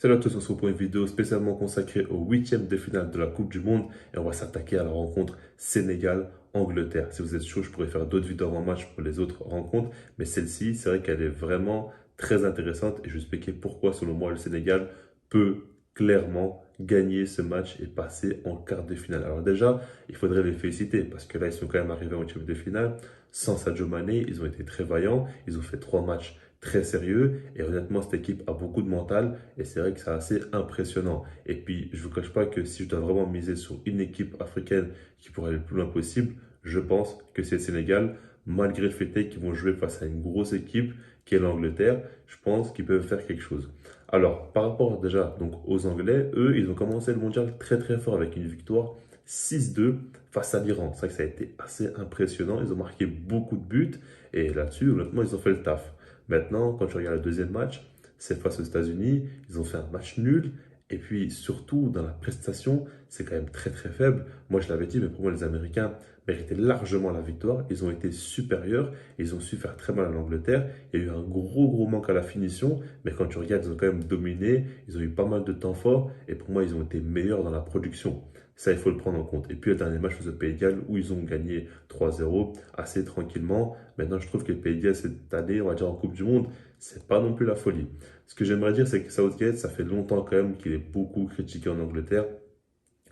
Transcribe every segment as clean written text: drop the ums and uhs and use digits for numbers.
Salut à tous, on se retrouve pour une vidéo spécialement consacrée au huitième de finale de la Coupe du Monde et on va s'attaquer à la rencontre Sénégal-Angleterre. Si vous êtes chaud, je pourrais faire d'autres vidéos en match pour les autres rencontres, mais celle-ci, c'est vrai qu'elle est vraiment très intéressante et je vais expliquer pourquoi, selon moi, le Sénégal peut clairement gagner ce match et passer en quart de finale. Alors déjà, il faudrait les féliciter parce que là, ils sont quand même arrivés en huitième de finale sans Sadio Mané. Ils ont été très vaillants, ils ont fait 3 matchs très sérieux et honnêtement, cette équipe a beaucoup de mental et c'est vrai que c'est assez impressionnant. Et puis, je ne vous cache pas que si je dois vraiment miser sur une équipe africaine qui pourrait aller le plus loin possible, je pense que c'est le Sénégal, malgré le fait qu'ils vont jouer face à une grosse équipe qui est l'Angleterre. Je pense qu'ils peuvent faire quelque chose. Alors, par rapport déjà donc, aux Anglais, eux, ils ont commencé le mondial très très fort avec une victoire 6-2 face à l'Iran. C'est vrai que ça a été assez impressionnant. Ils ont marqué beaucoup de buts et là-dessus, honnêtement, ils ont fait le taf. Maintenant, quand tu regardes le deuxième match, c'est face aux États-Unis. Ils ont fait un match nul. Et puis, surtout, dans la prestation, c'est quand même très, très faible. Moi, je l'avais dit, mais pour moi, les Américains méritaient largement la victoire. Ils ont été supérieurs. Ils ont su faire très mal à l'Angleterre. Il y a eu un gros, gros manque à la finition. Mais quand tu regardes, ils ont quand même dominé. Ils ont eu pas mal de temps fort. Et pour moi, ils ont été meilleurs dans la production. Ça, il faut le prendre en compte. Et puis, le dernier match face au Pays de Galles, où ils ont gagné 3-0 assez tranquillement. Maintenant, je trouve que le Pays de Galles, cette année, on va dire en Coupe du Monde, c'est pas non plus la folie. Ce que j'aimerais dire, c'est que Southgate, ça fait longtemps quand même qu'il est beaucoup critiqué en Angleterre.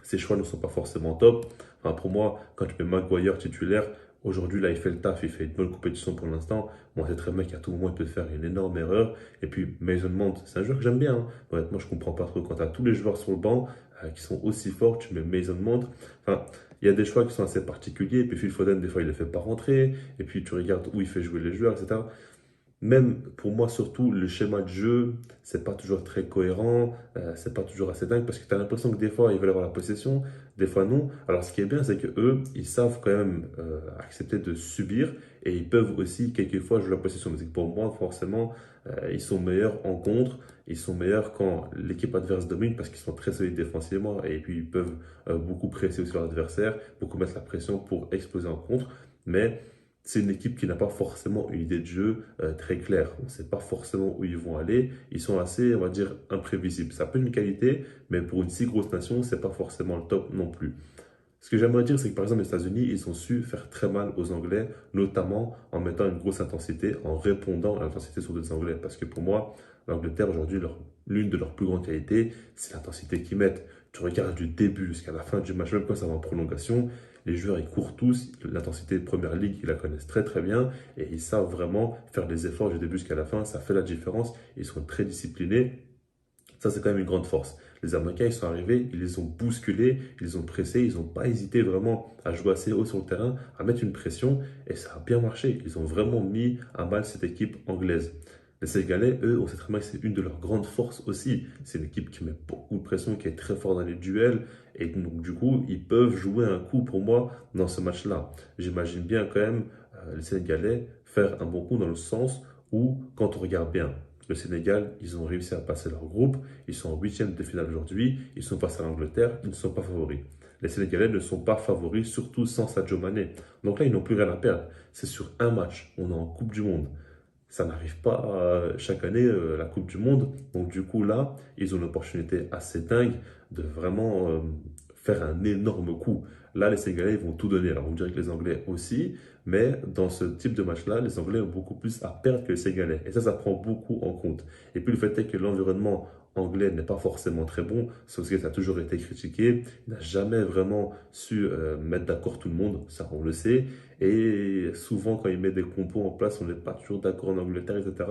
Ses choix ne sont pas forcément top. Enfin, pour moi, quand tu mets Maguire titulaire, aujourd'hui, là, il fait le taf, il fait une bonne compétition pour l'instant. Moi, c'est très bien qu'à tout moment, il peut faire une énorme erreur. Et puis, Mason Mount, c'est un joueur que j'aime bien, hein. Honnêtement, je comprends pas trop. Quand tu as tous les joueurs sur le banc qui sont aussi forts, tu mets Mason Mount. Enfin, il y a des choix qui sont assez particuliers. Et puis, Phil Foden, des fois, il ne les fait pas rentrer. Et puis, tu regardes où il fait jouer les joueurs, etc. Même pour moi, surtout, le schéma de jeu, c'est pas toujours très cohérent, c'est pas toujours assez dingue parce que tu as l'impression que des fois ils veulent avoir la possession, des fois non. Alors ce qui est bien, c'est que eux, ils savent quand même accepter de subir et ils peuvent aussi quelquefois jouer la possession. Mais c'est que pour moi, forcément, ils sont meilleurs en contre, ils sont meilleurs quand l'équipe adverse domine parce qu'ils sont très solides défensivement et puis ils peuvent beaucoup presser aussi leur adversaire, beaucoup mettre la pression pour exploser en contre. Mais c'est une équipe qui n'a pas forcément une idée de jeu très claire. On ne sait pas forcément où ils vont aller. Ils sont assez, on va dire, imprévisibles. Ça peut être une qualité, mais pour une si grosse nation, ce n'est pas forcément le top non plus. Ce que j'aimerais dire, c'est que par exemple, les États-Unis, ils ont su faire très mal aux Anglais, notamment en mettant une grosse intensité, en répondant à l'intensité sur les Anglais. Parce que pour moi, l'Angleterre, aujourd'hui, l'une de leurs plus grandes qualités, c'est l'intensité qu'ils mettent. Tu regardes du début jusqu'à la fin du match, même quand ça va en prolongation, les joueurs, ils courent tous. L'intensité de Première Ligue, ils la connaissent très, très bien. Et ils savent vraiment faire des efforts du début jusqu'à la fin. Ça fait la différence. Ils sont très disciplinés. Ça, c'est quand même une grande force. Les Américains, ils sont arrivés, ils les ont bousculés, ils les ont pressés, ils n'ont pas hésité vraiment à jouer assez haut sur le terrain, à mettre une pression, et ça a bien marché. Ils ont vraiment mis à mal cette équipe anglaise. Les Sénégalais, eux, on sait très bien que c'est une de leurs grandes forces aussi. C'est une équipe qui met beaucoup de pression, qui est très forte dans les duels, et donc du coup, ils peuvent jouer un coup pour moi dans ce match-là. J'imagine bien quand même les Sénégalais faire un bon coup dans le sens où, quand on regarde bien, le Sénégal, ils ont réussi à passer leur groupe. Ils sont en huitième de finale aujourd'hui. Ils sont face à l'Angleterre. Ils ne sont pas favoris. Les Sénégalais ne sont pas favoris, surtout sans Sadio Mané. Donc là, ils n'ont plus rien à perdre. C'est sur un match. On est en Coupe du Monde. Ça n'arrive pas chaque année, la Coupe du Monde. Donc du coup, là, ils ont une opportunité assez dingue de vraiment faire un énorme coup. Là, les Sénégalais, ils vont tout donner. Alors, on dirait que les Anglais aussi, mais dans ce type de match-là, les Anglais ont beaucoup plus à perdre que les Sénégalais. Et ça prend beaucoup en compte. Et puis, le fait est que l'environnement anglais n'est pas forcément très bon. Southgate a toujours été critiqué. Il n'a jamais vraiment su mettre d'accord tout le monde. Ça, on le sait. Et souvent, quand il met des compos en place, on n'est pas toujours d'accord en Angleterre, etc.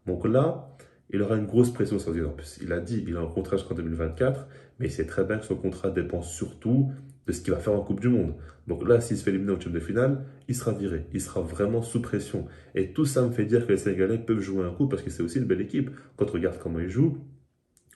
Donc là, il aura une grosse pression sur lui. En plus, il a dit il a un contrat jusqu'en 2024, mais il sait très bien que son contrat dépend surtout de ce qu'il va faire en Coupe du Monde. Donc là, s'il se fait éliminer au tour de finale, il sera viré. Il sera vraiment sous pression. Et tout ça me fait dire que les Sénégalais peuvent jouer un coup parce que c'est aussi une belle équipe. Quand on regarde comment ils jouent,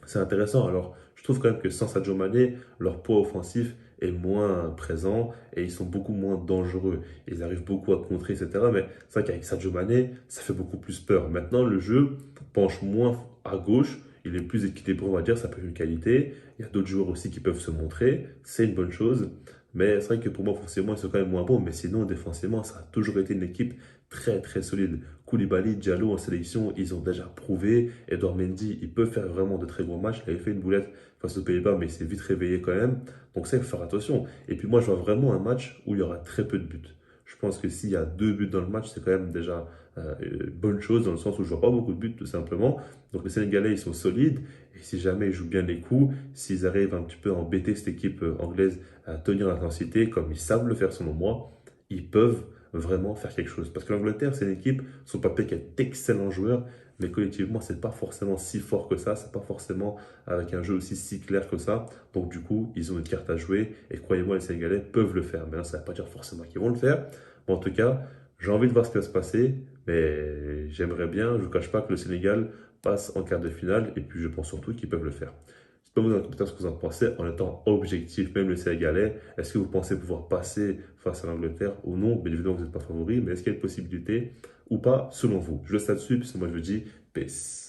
c'est intéressant. Alors, je trouve quand même que sans Sadio Mané, leur poids offensif est moins présent et ils sont beaucoup moins dangereux. Ils arrivent beaucoup à contrer, etc. Mais c'est vrai qu'avec Sadio Mané, ça fait beaucoup plus peur. Maintenant, le jeu penche moins à gauche. Il est plus équilibré, on va dire. Ça peut être une qualité. Il y a d'autres joueurs aussi qui peuvent se montrer. C'est une bonne chose. Mais c'est vrai que pour moi, forcément, ils sont quand même moins bons. Mais sinon, défensivement, ça a toujours été une équipe très, très solide. Koulibaly, Diallo en sélection, ils ont déjà prouvé. Edouard Mendy, il peut faire vraiment de très gros matchs. Il avait fait une boulette face aux Pays-Bas, mais il s'est vite réveillé quand même. Donc ça, il faut faire attention. Et puis moi, je vois vraiment un match où il y aura très peu de buts. Je pense que s'il y a 2 buts dans le match, c'est quand même déjà une bonne chose, dans le sens où je vois pas beaucoup de buts, tout simplement. Donc les Sénégalais, ils sont solides. Et si jamais ils jouent bien les coups, s'ils arrivent un petit peu à embêter cette équipe anglaise à tenir l'intensité, comme ils savent le faire selon moi, ils peuvent vraiment faire quelque chose. Parce que l'Angleterre, c'est une équipe, sur le papier, qui a d'excellents joueurs, mais collectivement, c'est pas forcément si fort que ça, c'est pas forcément avec un jeu aussi si clair que ça. Donc du coup, ils ont une carte à jouer, et croyez-moi, les Sénégalais peuvent le faire. Maintenant, ça ne veut pas dire forcément qu'ils vont le faire, mais en tout cas, j'ai envie de voir ce qui va se passer, mais j'aimerais bien, je ne vous cache pas, que le Sénégal passe en quart de finale, et puis je pense surtout qu'ils peuvent le faire. Dites-moi vous dans les commentaires ce que vous en pensez en étant objectif, même le Sénégalais. Est-ce que vous pensez pouvoir passer face à l'Angleterre ou non? Bien évidemment, vous n'êtes pas favori, mais est-ce qu'il y a une possibilité ou pas selon vous? Je laisse là-dessus, puis moi je vous dis peace.